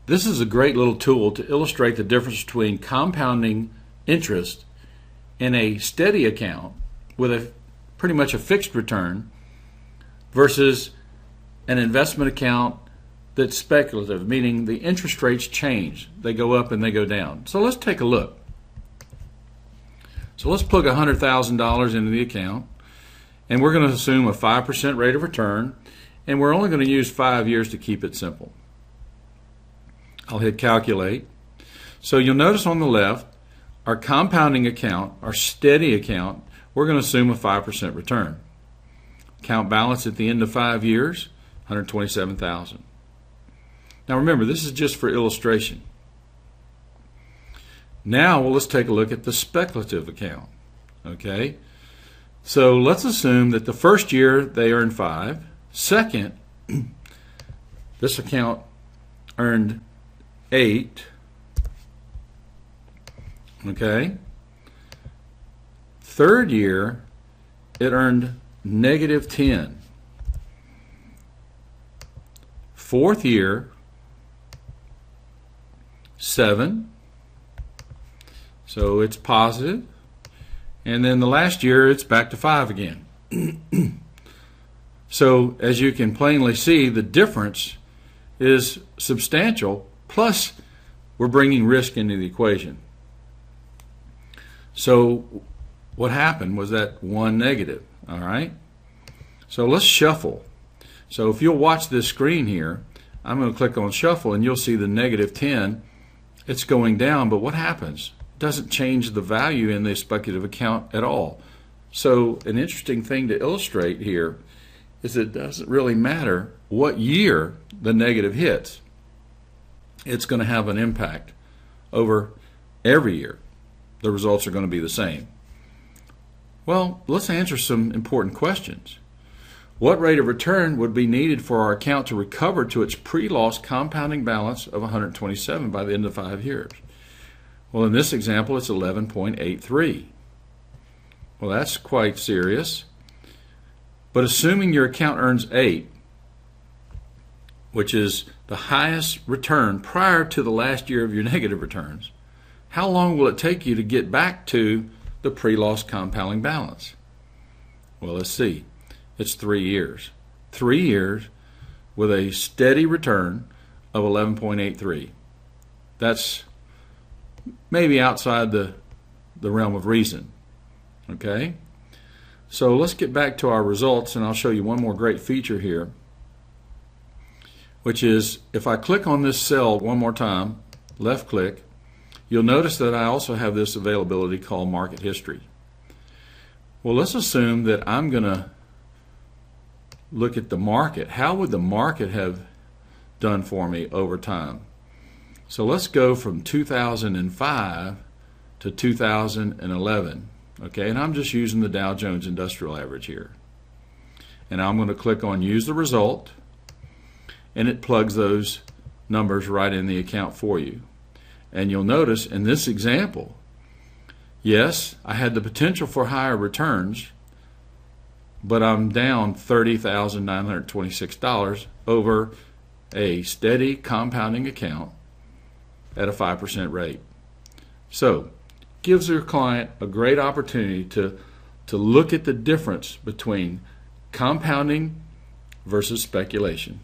This is a great little tool to illustrate the difference between compounding interest in a steady account with a pretty much a fixed return versus an investment account that's speculative, meaning the interest rates change. They go up and they go down. So let's take a look. So let's plug $100,000 into the account, and we're going to assume a 5% rate of return, and we're only going to use 5 years to keep it simple. I'll hit calculate. So you'll notice on the left, our compounding account, our steady account, we're going to assume a 5% return. Account balance at the end of 5 years, $127,000. Now remember, this is just for illustration. Now let's take a look at the speculative account. Okay, so let's assume that the first year they earned 5. Second, this account earned 8. Okay. Third year, it earned -10. Fourth year, 7. So it's positive. And then the last year, it's back to 5 again. So as you can plainly see, the difference is substantial. Plus, we're bringing risk into the equation. So what happened was that one negative. All right. So let's shuffle. So if you'll watch this screen here, I'm going to click on shuffle, and you'll see the -10. It's going down, but what happens? It doesn't change the value in the speculative account at all. So an interesting thing to illustrate here is it doesn't really matter what year the negative hits. It's going to have an impact over every year. The results are going to be the same. Well, let's answer some important questions. What rate of return would be needed for our account to recover to its pre-loss compounding balance of 127 by the end of 5 years? Well, in this example, it's 11.83. Well, that's quite serious. But assuming your account earns 8, which is the highest return prior to the last year of your negative returns, how long will it take you to get back to the pre-loss compounding balance? Well, let's see. It's 3 years. 3 years with a steady return of 11.83. That's maybe outside the realm of reason. Okay? So let's get back to our results, and I'll show you one more great feature here, which is if I click on this cell one more time, left click, you'll notice that I also have this availability called market history. Well, let's assume that I'm going to look at the market. How would the market have done for me over time? So let's go from 2005 to 2011. Okay, and I'm just using the Dow Jones Industrial Average here. And I'm going to click on Use the Result, and it plugs those numbers right in the account for you. And you'll notice in this example, yes, I had the potential for higher returns, but I'm down $30,926 over a steady compounding account at a 5% rate. So, gives your client a great opportunity to look at the difference between compounding versus speculation.